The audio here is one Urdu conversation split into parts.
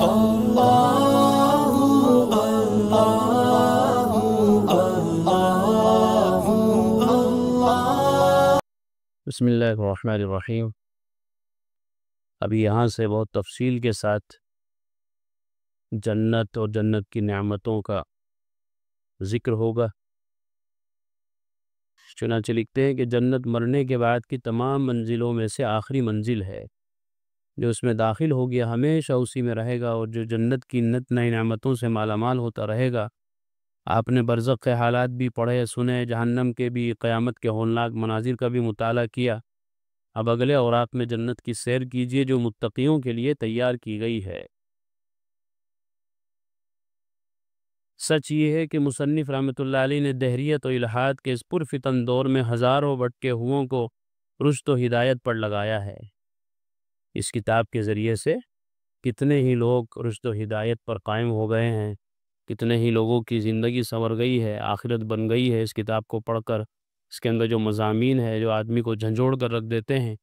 بسم اللہ الرحمن الرحیم۔ ابھی یہاں سے بہت تفصیل کے ساتھ جنت اور جنت کی نعمتوں کا ذکر ہوگا۔ چنانچہ لکھتے ہیں کہ جنت مرنے کے بعد کی تمام منزلوں میں سے آخری منزل ہے۔ جو اس میں داخل ہو گیا ہمیشہ اسی میں رہے گا، اور جو جنت کی نت نئی نعمتوں سے مالا مال ہوتا رہے گا۔ آپ نے برزخ کے حالات بھی پڑھے سنے، جہنم کے بھی، قیامت کے ہولناک مناظر کا بھی مطالعہ کیا۔ اب اگلے اوراق میں جنت کی سیر کیجئے جو متقیوں کے لیے تیار کی گئی ہے۔ سچ یہ ہے کہ مصنف رحمۃ اللہ علیہ نے دہریت و الحاد کے اس پرفتن دور میں ہزاروں بٹکے ہوئوں کو رشد و ہدایت پر لگایا ہے۔ اس کتاب کے ذریعے سے کتنے ہی لوگ رشد و ہدایت پر قائم ہو گئے ہیں، کتنے ہی لوگوں کی زندگی سنور گئی ہے، آخرت بن گئی ہے۔ اس کتاب کو پڑھ کر اس کے اندر جو مضامین ہے جو آدمی کو جھنجھوڑ کر رکھ دیتے ہیں،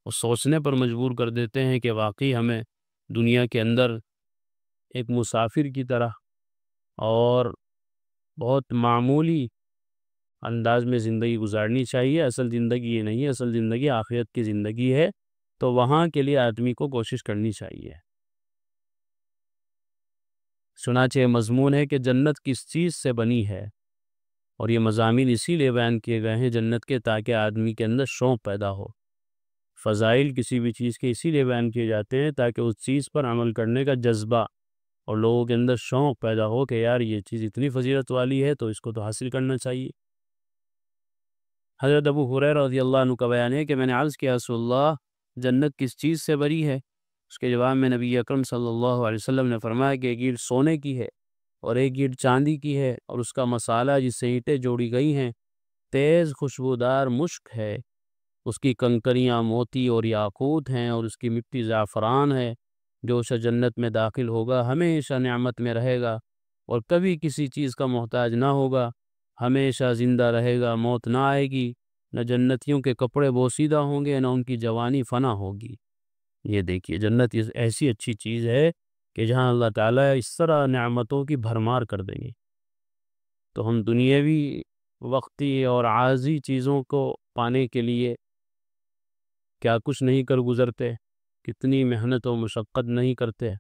وہ سوچنے پر مجبور کر دیتے ہیں کہ واقعی ہمیں دنیا کے اندر ایک مسافر کی طرح اور بہت معمولی انداز میں زندگی گزارنی چاہیے۔ اصل زندگی یہ نہیں ہے، اصل زندگی آخرت کی زندگی ہے، تو وہاں کے لیے آدمی کو کوشش کرنی چاہیے۔ چنانچہ مضمون ہے کہ جنت کس چیز سے بنی ہے، اور یہ مضامین اسی لیے بیان کیے گئے ہیں جنت کے، تاکہ آدمی کے اندر شوق پیدا ہو۔ فضائل کسی بھی چیز کے اسی لیے بیان کیے جاتے ہیں تاکہ اس چیز پر عمل کرنے کا جذبہ اور لوگوں کے اندر شوق پیدا ہو کہ یار یہ چیز اتنی فضیلت والی ہے تو اس کو تو حاصل کرنا چاہیے۔ حضرت ابو ہریرہ رضی اللہ عنہ کا بیان ہے کہ میں نے عرض کیا رسول اللہ جنت کس چیز سے بری ہے؟ اس کے جواب میں نبی اکرم صلی اللہ علیہ وسلم نے فرمایا کہ ایک اینٹ سونے کی ہے اور ایک اینٹ چاندی کی ہے، اور اس کا مسالہ جس سے اینٹیں جوڑی گئی ہیں تیز خوشبودار مشک ہے، اس کی کنکریاں موتی اور یاقوت ہیں، اور اس کی مٹی زعفران ہے۔ جو شخص جنت میں داخل ہوگا ہمیشہ نعمت میں رہے گا اور کبھی کسی چیز کا محتاج نہ ہوگا، ہمیشہ زندہ رہے گا، موت نہ آئے گی، نہ جنتیوں کے کپڑے بوسیدہ ہوں گے، نہ ان کی جوانی فنا ہوگی۔ یہ دیکھیے جنت ایسی اچھی چیز ہے کہ جہاں اللہ تعالیٰ اس طرح نعمتوں کی بھرمار کر دیں گے، تو ہم دنیاوی وقتی اور عارضی چیزوں کو پانے کے لیے کیا کچھ نہیں کر گزرتے، کتنی محنت و مشقت نہیں کرتے،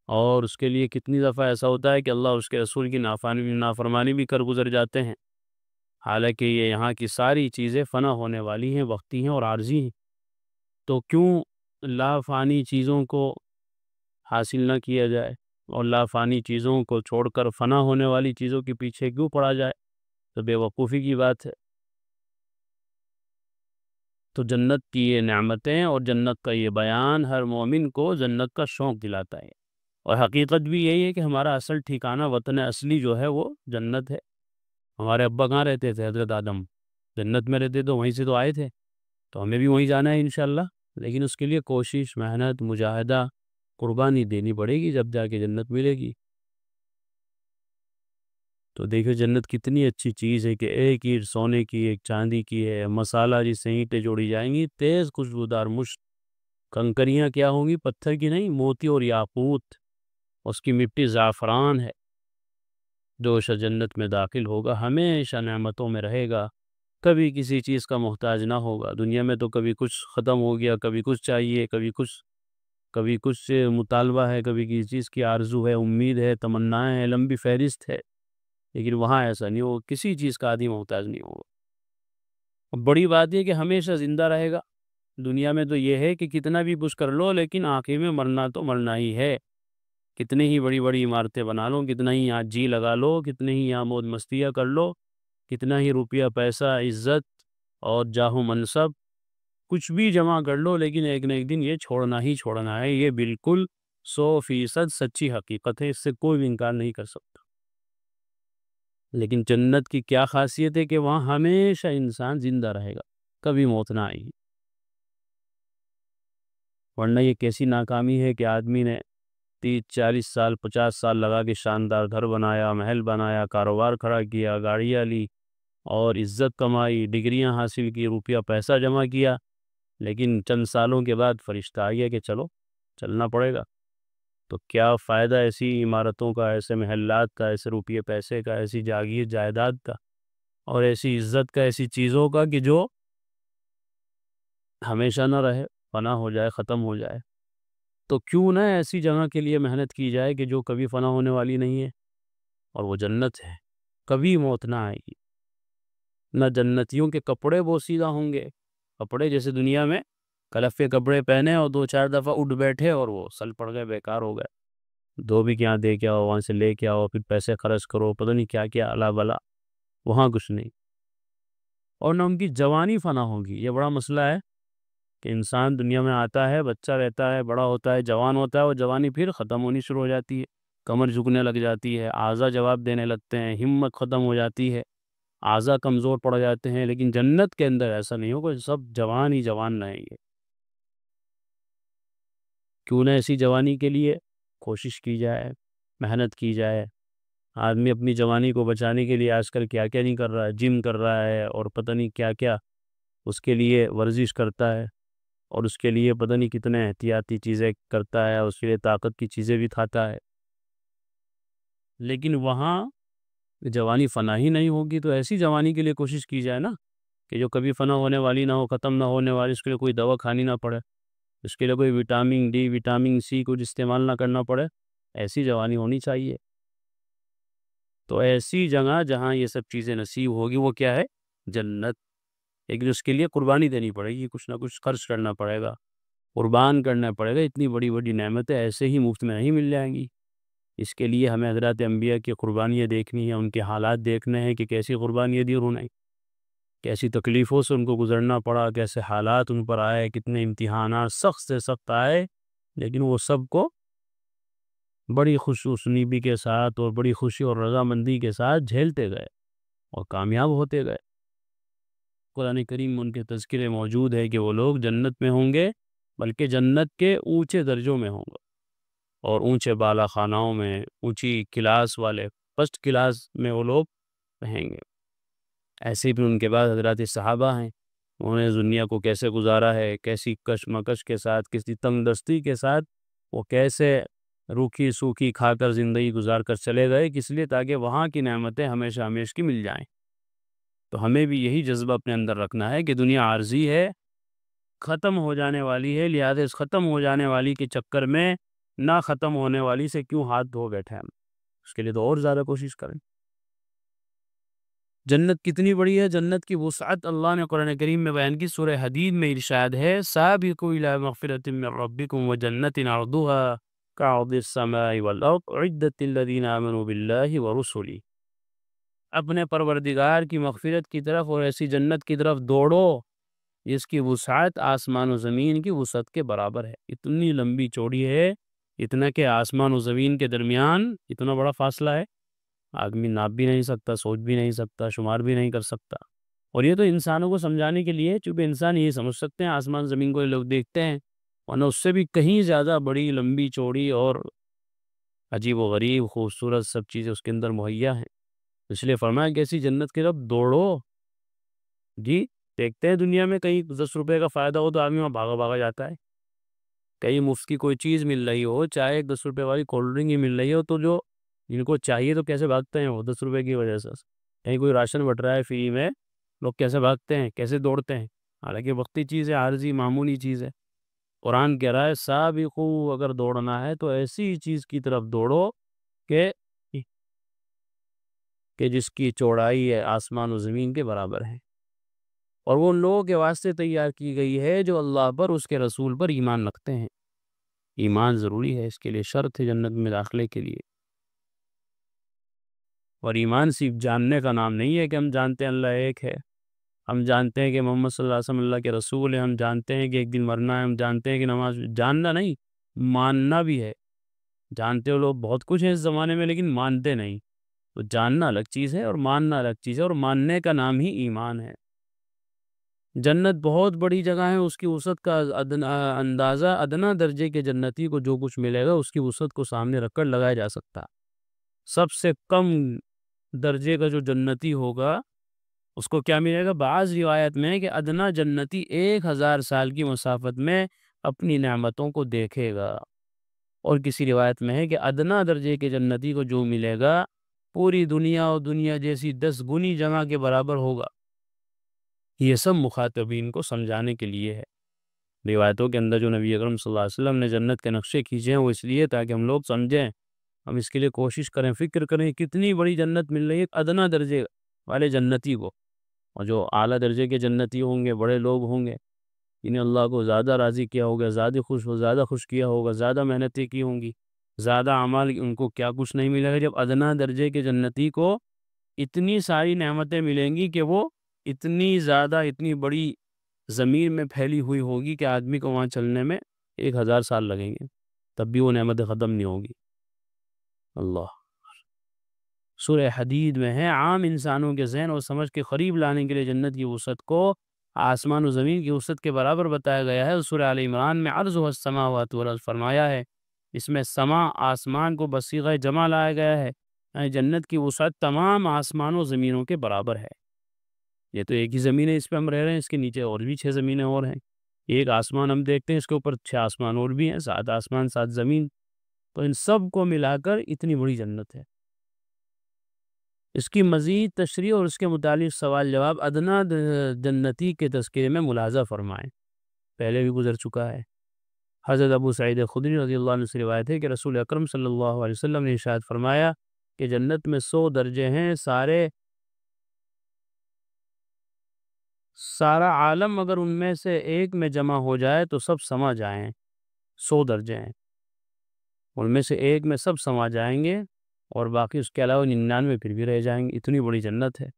اور اس کے لیے کتنی دفعہ ایسا ہوتا ہے کہ اللہ اس کے رسول کی نافرمانی بھی کر گزر جاتے ہیں، حالانکہ یہ یہاں کی ساری چیزیں فنا ہونے والی ہیں، وقتی ہیں اور عارضی ہیں۔ تو کیوں لافانی چیزوں کو حاصل نہ کیا جائے اور لافانی چیزوں کو چھوڑ کر فنا ہونے والی چیزوں کے پیچھے کیوں پڑا جائے؟ تو بے وقوفی کی بات ہے۔ تو جنت کی یہ نعمتیں اور جنت کا یہ بیان ہر مومن کو جنت کا شوق دلاتا ہے، اور حقیقت بھی یہی ہے کہ ہمارا اصل ٹھکانہ، وطن اصلی جو ہے وہ جنت ہے۔ ہمارے ابا کہاں رہتے تھے؟ حضرت آدم جنت میں رہتے، تو وہیں سے تو آئے تھے، تو ہمیں بھی وہیں جانا ہے انشاءاللہ، لیکن اس کے لیے کوشش، محنت، مجاہدہ، قربانی دینی پڑے گی، جب جا کے جنت ملے گی۔ تو دیکھو جنت کتنی اچھی چیز ہے کہ ایک اینٹ سونے کی، ایک چاندی کی ہے، مسالہ جس سے اینٹیں جوڑی جائیں گی تیز خوشبودار مشک، کنکریاں کیا ہوں گی؟ پتھر کی نہیں، موتی اور یاقوت، اس کی مٹی زعفران ہے۔ جو شخص جنت میں داخل ہوگا ہمیشہ نعمتوں میں رہے گا، کبھی کسی چیز کا محتاج نہ ہوگا۔ دنیا میں تو کبھی کچھ ختم ہو گیا، کبھی کچھ چاہیے، کبھی کچھ مطالبہ ہے، کبھی کسی چیز کی آرزو ہے، امید ہے، تمنائیں ہیں، لمبی فہرست ہے، لیکن وہاں ایسا نہیں ہوگا، کسی چیز کا آدمی محتاج نہیں ہوگا۔ بڑی بات یہ کہ ہمیشہ زندہ رہے گا۔ دنیا میں تو یہ ہے کہ کتنا بھی کچھ کر لو، لیکن آخر میں مرنا تو مرنا ہی ہے۔ کتنی ہی بڑی بڑی عمارتیں بنا لو، کتنا ہی یہاں جی لگا لو، کتنی ہی یہاں موج مستیاں کر لو، کتنا ہی روپیہ پیسہ، عزت اور جاہ و منصب کچھ بھی جمع کر لو، لیکن ایک نہ ایک دن یہ چھوڑنا ہی چھوڑنا ہے۔ یہ بالکل 100% سچی حقیقت ہے، اس سے کوئی بھی انکار نہیں کر سکتا۔ لیکن جنت کی کیا خاصیت ہے کہ وہاں ہمیشہ انسان زندہ رہے گا، کبھی موت نہ آئے گی۔ ورنہ یہ کیسی ناکامی ہے کہ آدمی نے 30 40 سال 50 سال لگا کے شاندار گھر بنایا، محل بنایا، کاروبار کھڑا کیا، گاڑیاں لی اور عزت کمائی، ڈگریاں حاصل کی، روپیہ پیسہ جمع کیا، لیکن چند سالوں کے بعد فرشتہ آ گیا کہ چلو چلنا پڑے گا، تو کیا فائدہ ایسی عمارتوں کا، ایسے محلات کا، ایسے روپیے پیسے کا، ایسی جاگیر جائیداد کا، اور ایسی عزت کا، ایسی چیزوں کا کہ جو ہمیشہ نہ رہے، فنا ہو جائے، ختم ہو جائے۔ تو کیوں نہ ایسی جگہ کے لیے محنت کی جائے کہ جو کبھی فنا ہونے والی نہیں ہے، اور وہ جنت ہے، کبھی موت نہ آئے گی۔ نہ جنتیوں کے کپڑے بوسیدہ ہوں گے، کپڑے جیسے دنیا میں کلف کے کپڑے پہنے اور 2-4 دفعہ اٹھ بیٹھے اور وہ سل پڑ گئے، بیکار ہو گئے، دھوبی کے یہاں دے کے آؤ، وہاں سے لے کے آؤ، پھر پیسے خرچ کرو، پتہ نہیں کیا کیا الا بلا، وہاں کچھ نہیں۔ اور نہ ان کی جوانی فنا ہوگی۔ یہ بڑا مسئلہ ہے کہ انسان دنیا میں آتا ہے، بچہ رہتا ہے، بڑا ہوتا ہے، جوان ہوتا ہے، اور جوانی پھر ختم ہونی شروع ہو جاتی ہے، کمر جھکنے لگ جاتی ہے، اعضاء جواب دینے لگتے ہیں، ہمت ختم ہو جاتی ہے، اعضاء کمزور پڑ جاتے ہیں۔ لیکن جنت کے اندر ایسا نہیں ہوگا، سب جوان ہی جوان رہیں گے۔ کیوں نہ ایسی جوانی کے لیے کوشش کی جائے، محنت کی جائے۔ آدمی اپنی جوانی کو بچانے کے لیے آج کل کیا کیا نہیں کر رہا ہے، جم کر رہا ہے، اور پتہ نہیں کیا کیا اس کے لیے ورزش کرتا ہے، اور اس کے لیے پتہ نہیں کتنے احتیاطی چیزیں کرتا ہے، اس کے لیے طاقت کی چیزیں بھی کھاتا ہے۔ لیکن وہاں جوانی فنا ہی نہیں ہوگی، تو ایسی جوانی کے لیے کوشش کی جائے نا کہ جو کبھی فنا ہونے والی نہ ہو، ختم نہ ہونے والی، اس کے لیے کوئی دوا کھانی نہ پڑے، اس کے لیے کوئی وٹامن ڈی، وٹامن سی کچھ استعمال نہ کرنا پڑے، ایسی جوانی ہونی چاہیے۔ تو ایسی جگہ جہاں یہ سب چیزیں نصیب ہوگی وہ کیا ہے؟ جنت۔ لیکن اس کے لیے قربانی دینی پڑے گی، کچھ نہ کچھ خرچ کرنا پڑے گا، قربان کرنا پڑے گا۔ اتنی بڑی بڑی نعمتیں ایسے ہی مفت میں نہیں مل جائیں گی۔ اس کے لیے ہمیں حضرات انبیاء کی قربانیاں دیکھنی ہیں، ان کے حالات دیکھنے ہیں کہ کیسی قربانیاں دی انہوں نے، کیسی تکلیفوں سے ان کو گزرنا پڑا، کیسے حالات ان پر آئے، کتنے امتحانات سخت سے سخت آئے، لیکن وہ سب کو بڑی خوش اسنیبی کے ساتھ اور بڑی خوشی اور رضامندی کے ساتھ جھیلتے گئے اور کامیاب ہوتے گئے۔ قرآن کریم میں ان کے تذکرے موجود ہے کہ وہ لوگ جنت میں ہوں گے، بلکہ جنت کے اونچے درجوں میں ہوں گے، اور اونچے بالا خانوں میں، اونچی کلاس والے فرسٹ کلاس میں وہ لوگ رہیں گے۔ ایسے بھی ان کے بعد حضرات صحابہ ہیں، انہوں نے دنیا کو کیسے گزارا ہے، کیسی کشمکش کے ساتھ، کسی تنگ دستی کے ساتھ، وہ کیسے روکھی سوکھی کھا کر زندگی گزار کر چلے گئے، کس لیے؟ تاکہ وہاں کی نعمتیں ہمیشہ ہمیشہ کی مل جائیں۔ تو ہمیں بھی یہی جذبہ اپنے اندر رکھنا ہے کہ دنیا عارضی ہے، ختم ہو جانے والی ہے، لہذا اس ختم ہو جانے والی کے چکر میں نہ ختم ہونے والی سے کیوں ہاتھ دھو بیٹھے ہم؟ اس کے لیے تو اور زیادہ کوشش کریں۔ جنت کتنی بڑی ہے، جنت کی وسعت اللہ نے قرآن کریم میں بیان کی۔ سورہ حدید میں ارشاد ہے، سابقوا الی مغفرۃ من ربکم وجنۃ عرضها کعرض السماء والارض اعدت للذین آمنوا باللہ ورسلہ۔ اپنے پروردگار کی مغفرت کی طرف اور ایسی جنت کی طرف دوڑو جس کی وسعت آسمان و زمین کی وسعت کے برابر ہے۔ اتنی لمبی چوڑی ہے، اتنا کہ آسمان و زمین کے درمیان اتنا بڑا فاصلہ ہے، آدمی ناپ بھی نہیں سکتا، سوچ بھی نہیں سکتا، شمار بھی نہیں کر سکتا۔ اور یہ تو انسانوں کو سمجھانے کے لیے، چونکہ انسان یہ سمجھ سکتے ہیں آسمان زمین کو یہ لوگ دیکھتے ہیں، ورنہ اس سے بھی کہیں زیادہ بڑی، لمبی چوڑی اور عجیب و غریب خوبصورت سب چیزیں اس کے اندر مہیا ہیں۔ اس لیے فرمایا کہ ایسی جنت کی طرف دوڑو۔ جی دیکھتے ہیں دنیا میں کہیں 10 روپے کا فائدہ ہو تو آدمی وہاں بھاگا بھاگا جاتا ہے، کہیں مفت کی کوئی چیز مل رہی ہو، چاہے 10 روپے والی کولڈ ڈرنک ہی مل رہی ہو، تو جو جن کو چاہیے تو کیسے بھاگتے ہیں وہ 10 روپے کی وجہ سے۔ کہیں کوئی راشن بٹ رہا ہے فری میں، لوگ کیسے بھاگتے ہیں، کیسے دوڑتے ہیں، حالانکہ وقتی چیز ہے، عارضی معمولی چیز ہے۔ قرآن کہہ رہا ہے سابقو، اگر دوڑنا ہے تو ایسی چیز کی طرف دوڑو کہ جس کی چوڑائی ہے آسمان و زمین کے برابر ہے، اور وہ ان لوگوں کے واسطے تیار کی گئی ہے جو اللہ پر، اس کے رسول پر ایمان رکھتے ہیں۔ ایمان ضروری ہے، اس کے لیے شرط ہے جنت میں داخلے کے لیے۔ اور ایمان صرف جاننے کا نام نہیں ہے کہ ہم جانتے ہیں اللہ ایک ہے، ہم جانتے ہیں کہ محمد صلی اللہ علیہ وسلم اللہ کے رسول ہیں، ہم جانتے ہیں کہ ایک دن مرنا ہے، ہم جانتے ہیں کہ نماز، جاننا نہیں، ماننا بھی ہے۔ جانتے ہو لوگ بہت کچھ ہے اس زمانے میں، لیکن مانتے نہیں۔ تو جاننا الگ چیز ہے اور ماننا الگ چیز ہے، اور ماننے کا نام ہی ایمان ہے۔ جنت بہت بڑی جگہ ہے، اس کی وسعت کا اندازہ ادنا درجے کے جنتی کو جو کچھ ملے گا اس کی وسعت کو سامنے رکھ کر لگایا جا سکتا۔ سب سے کم درجے کا جو جنتی ہوگا اس کو کیا ملے گا؟ بعض روایت میں کہ ادنا جنتی 1000 سال کی مسافت میں اپنی نعمتوں کو دیکھے گا۔ اور کسی روایت میں ہے کہ ادنا درجے کے جنتی کو جو ملے گا پوری دنیا اور دنیا جیسی 10 گنی جمع کے برابر ہوگا۔ یہ سب مخاطبین کو سمجھانے کے لیے ہے۔ روایتوں کے اندر جو نبی اکرم صلی اللہ علیہ وسلم نے جنت کے نقشے کھینچے ہیں وہ اس لیے تاکہ ہم لوگ سمجھیں، ہم اس کے لیے کوشش کریں، فکر کریں کتنی بڑی جنت مل رہی ہے ادنا درجے والے جنتی کو، اور جو اعلیٰ درجے کے جنتی ہوں گے، بڑے لوگ ہوں گے، انہیں اللہ کو زیادہ راضی کیا ہوگا، زیادہ خوش کیا ہوگا، زیادہ محنتیں کی ہوں گی، زیادہ اعمال، ان کو کیا کچھ نہیں ملے گا۔ جب ادنا درجے کے جنتی کو اتنی ساری نعمتیں ملیں گی کہ وہ اتنی زیادہ، اتنی بڑی زمین میں پھیلی ہوئی ہوگی کہ آدمی کو وہاں چلنے میں 1000 سال لگیں گے، تب بھی وہ نعمتیں ختم نہیں ہوگی۔ اللہ سورہ حدید میں ہے، عام انسانوں کے ذہن اور سمجھ کے قریب لانے کے لیے جنت کی وسعت کو آسمان و زمین کی وسعت کے برابر بتایا گیا ہے۔ سورہ آل عمران میں عرض السماوات والارض فرمایا ہے، اس میں سما آسمان کو بصیغہ جمع لایا گیا ہے، یعنی جنت کی وسعت تمام آسمان و زمینوں کے برابر ہے۔ یہ تو ایک ہی زمین ہے، اس پہ ہم رہ رہے ہیں، اس کے نیچے اور بھی 6 زمینیں اور ہیں، ایک آسمان ہم دیکھتے ہیں، اس کے اوپر 6 آسمان اور بھی ہیں، 7 آسمان 7 زمین، تو ان سب کو ملا کر اتنی بڑی جنت ہے۔ اس کی مزید تشریح اور اس کے متعلق سوال جواب ادنا جنتی کے تذکرے میں ملاحظہ فرمائیں، پہلے بھی گزر چکا ہے۔ حضرت ابو سعید خدری رضی اللہ عنہ سے روایت ہے کہ رسول اکرم صلی اللہ علیہ وسلم نے ارشاد فرمایا کہ جنت میں 100 درجے ہیں، سارا عالم اگر ان میں سے ایک میں جمع ہو جائے تو سب سما جائیں۔ 100 درجے ہیں، ان میں سے ایک میں سب سما جائیں گے اور باقی اس کے علاوہ 99 پھر بھی رہ جائیں گے، اتنی بڑی جنت ہے۔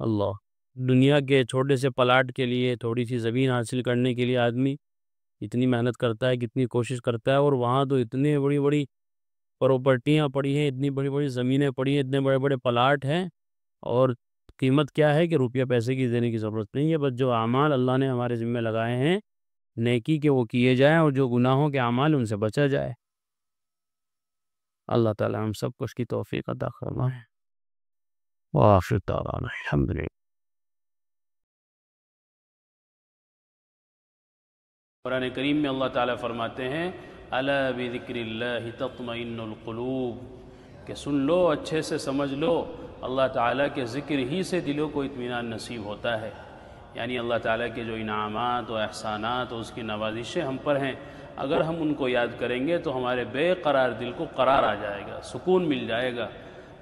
اللہ، دنیا کے چھوٹے سے پلاٹ کے لیے، تھوڑی سی زمین حاصل کرنے کے لیے آدمی اتنی محنت کرتا ہے، کتنی کوشش کرتا ہے، اور وہاں تو اتنی بڑی بڑی پراپرٹیاں پڑی ہیں، اتنی بڑی بڑی زمینیں پڑی ہیں، اتنے بڑے بڑے پلاٹ ہیں، اور قیمت کیا ہے کہ روپیہ پیسے کی دینے کی ضرورت نہیں ہے، بس جو اعمال اللہ نے ہمارے ذمہ لگائے ہیں نیکی کے وہ کیے جائیں، اور جو گناہوں کے اعمال ان سے بچا جائے۔ اللہ تعالی ہم سب کو اس کی توفیق عطا فرمائے۔ وآخر دعوانا الحمدللہ۔ قرآن کریم میں اللہ تعالیٰ فرماتے ہیں الا بذکر اللہ تطمئن القلوب، کہ سن لو، اچھے سے سمجھ لو، اللہ تعالیٰ کے ذکر ہی سے دلوں کو اطمینان نصیب ہوتا ہے۔ یعنی اللہ تعالیٰ کے جو انعامات و احسانات اور اس کی نوازشیں ہم پر ہیں، اگر ہم ان کو یاد کریں گے تو ہمارے بے قرار دل کو قرار آ جائے گا، سکون مل جائے گا۔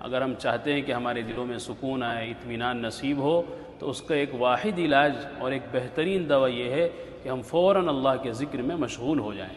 اگر ہم چاہتے ہیں کہ ہمارے دلوں میں سکون آئے، اطمینان نصیب ہو، تو اس کا ایک واحد علاج اور ایک بہترین دوا یہ ہے کہ ہم فوراً اللہ کے ذکر میں مشغول ہو جائیں۔